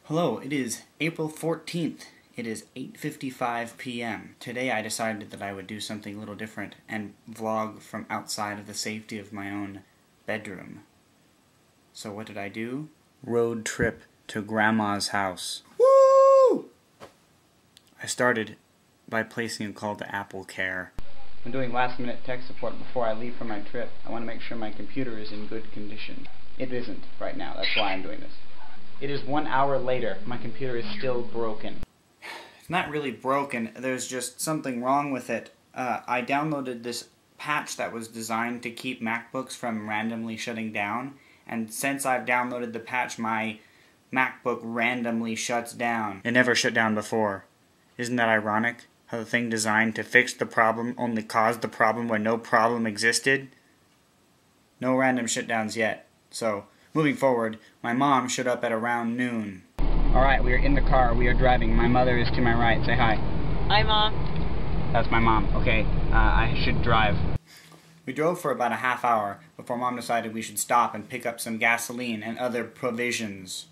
Hello, it is April 14th. It is 8:55 p.m. Today I decided that I would do something a little different and vlog from outside of the safety of my own bedroom. So what did I do? Road trip to Grandma's house. Woo! I started by placing a call to Apple Care. I'm doing last minute tech support before I leave for my trip. I want to make sure my computer is in good condition. It isn't right now, that's why I'm doing this. It is 1 hour later. My computer is still broken. It's not really broken, there's just something wrong with it. I downloaded this patch that was designed to keep MacBooks from randomly shutting down, and since I've downloaded the patch, my MacBook randomly shuts down. It never shut down before. Isn't that ironic? How the thing designed to fix the problem only caused the problem where no problem existed? No random shutdowns yet. So, moving forward, my mom showed up at around noon. Alright, we are in the car, we are driving. My mother is to my right. Say hi. Hi, Mom. That's my mom. Okay, I should drive. We drove for about a half hour before Mom decided we should stop and pick up some gasoline and other provisions.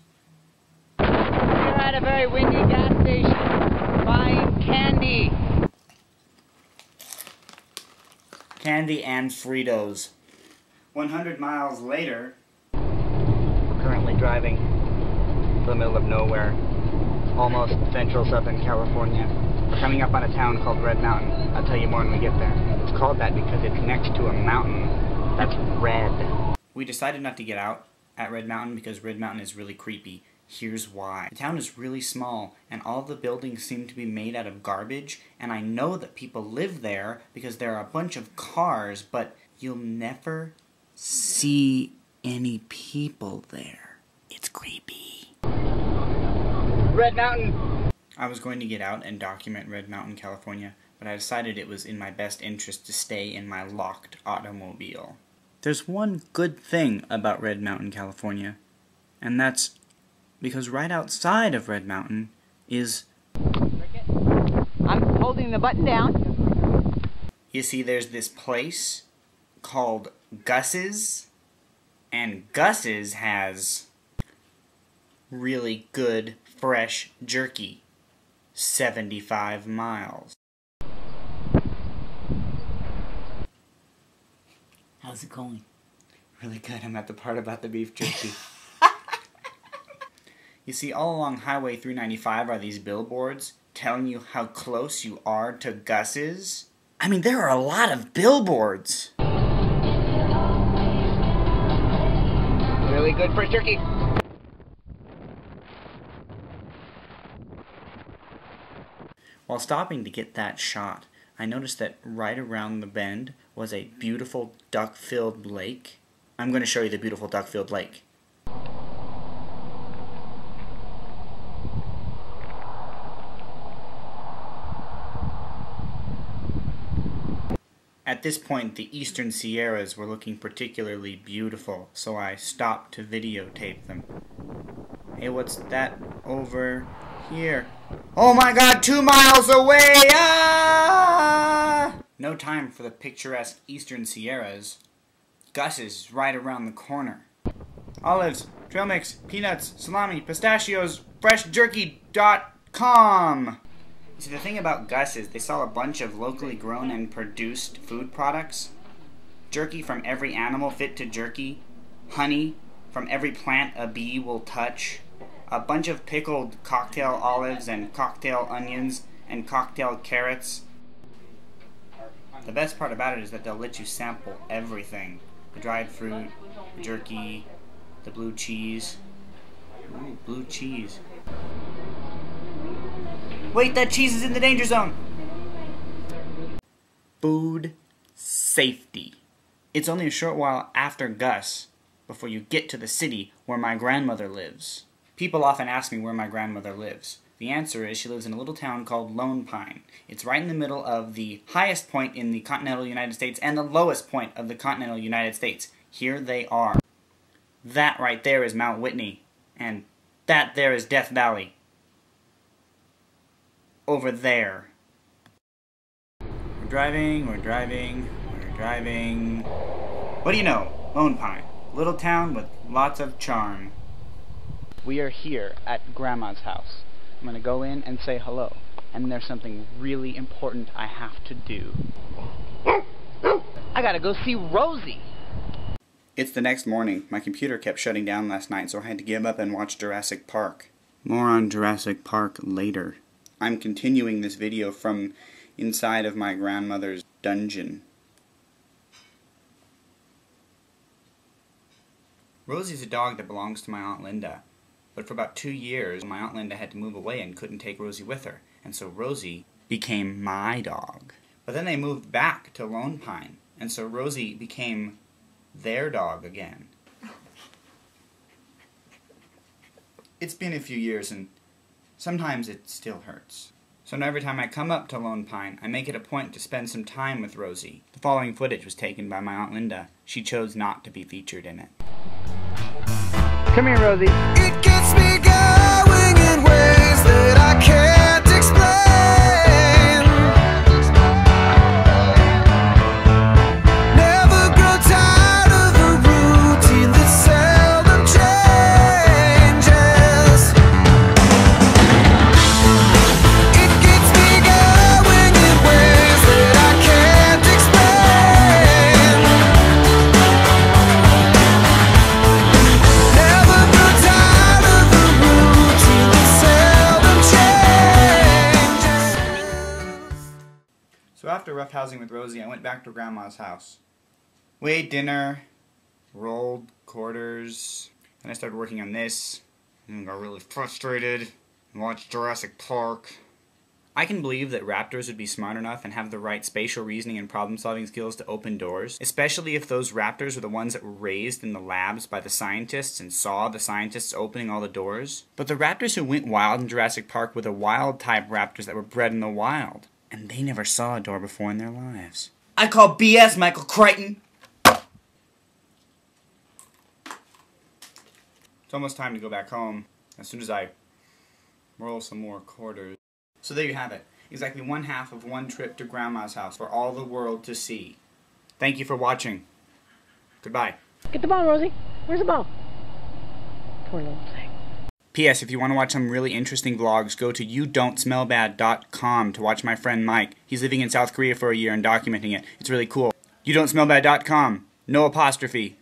We're at a very windy gas station buying candy. Candy and Fritos. 100 miles later, we're currently driving to the middle of nowhere, almost central Southern California. We're coming up on a town called Red Mountain. I'll tell you more when we get there. It's called that because it's next to a mountain that's red. We decided not to get out at Red Mountain because Red Mountain is really creepy. Here's why. The town is really small, and all the buildings seem to be made out of garbage, and I know that people live there because there are a bunch of cars, but you'll never see any people there. It's creepy. Red Mountain! I was going to get out and document Red Mountain, California, but I decided it was in my best interest to stay in my locked automobile. There's one good thing about Red Mountain, California, and that's because right outside of Red Mountain is... I'm holding the button down. You see, there's this place called Gus's, and Gus's has really good fresh jerky. 75 miles. How's it going? Really good. I'm at the part about the beef jerky. You see, all along Highway 395 are these billboards telling you how close you are to Gus's. I mean, there are a lot of billboards. Really good fresh jerky. While stopping to get that shot, I noticed that right around the bend was a beautiful duck-filled lake. I'm going to show you the beautiful duck-filled lake. At this point, the eastern Sierras were looking particularly beautiful, so I stopped to videotape them. Hey, what's that over here? Oh my god, 2 miles away! Ah! No time for the picturesque eastern Sierras. Gus is right around the corner. Olives, trail mix, peanuts, salami, pistachios, freshjerky.com. See, the thing about Gus is they sell a bunch of locally grown and produced food products. Jerky from every animal fit to jerky. Honey from every plant a bee will touch. A bunch of pickled cocktail olives and cocktail onions and cocktail carrots. The best part about it is that they'll let you sample everything. The dried fruit, the jerky, the blue cheese. Ooh, blue cheese. Wait, that cheese is in the danger zone! Food safety. It's only a short while after Gus before you get to the city where my grandmother lives. People often ask me where my grandmother lives. The answer is she lives in a little town called Lone Pine. It's right in the middle of the highest point in the continental United States and the lowest point of the continental United States. Here they are. That right there is Mount Whitney, and that there is Death Valley. Over there. We're driving. What do you know? Lone Pine. Little town with lots of charm. We are here at Grandma's house. I'm going to go in and say hello. And there's something really important I have to do. I gotta go see Rosie! It's the next morning. My computer kept shutting down last night, so I had to give up and watch Jurassic Park. More on Jurassic Park later. I'm continuing this video from inside of my grandmother's dungeon. Rosie's a dog that belongs to my Aunt Linda. But for about 2 years, my Aunt Linda had to move away and couldn't take Rosie with her. And so Rosie became my dog. But then they moved back to Lone Pine. And so Rosie became their dog again. It's been a few years and sometimes it still hurts. So now every time I come up to Lone Pine, I make it a point to spend some time with Rosie. The following footage was taken by my Aunt Linda. She chose not to be featured in it. Come here, Rosie. It gets me going in ways that I can't explain. Never grow tired of the routine that seldom changes. It gets me going in ways that I can't explain. Never grow tired of the routine that seldom changes. So after roughhousing with Rosie, I went back to Grandma's house. We ate dinner, rolled quarters, then I started working on this, and got really frustrated, and watched Jurassic Park. I can believe that raptors would be smart enough and have the right spatial reasoning and problem-solving skills to open doors, especially if those raptors were the ones that were raised in the labs by the scientists and saw the scientists opening all the doors. But the raptors who went wild in Jurassic Park were the wild-type raptors that were bred in the wild, and they never saw a door before in their lives. I call BS, Michael Crichton! It's almost time to go back home, as soon as I roll some more quarters. So there you have it. Exactly 1/2 of one trip to Grandma's house for all the world to see. Thank you for watching. Goodbye. Get the ball, Rosie. Where's the ball? Poor little thing. P.S. If you want to watch some really interesting vlogs, go to youdon'tsmellbad.com to watch my friend Mike. He's living in South Korea for a year and documenting it. It's really cool. youdon'tsmellbad.com. No apostrophe.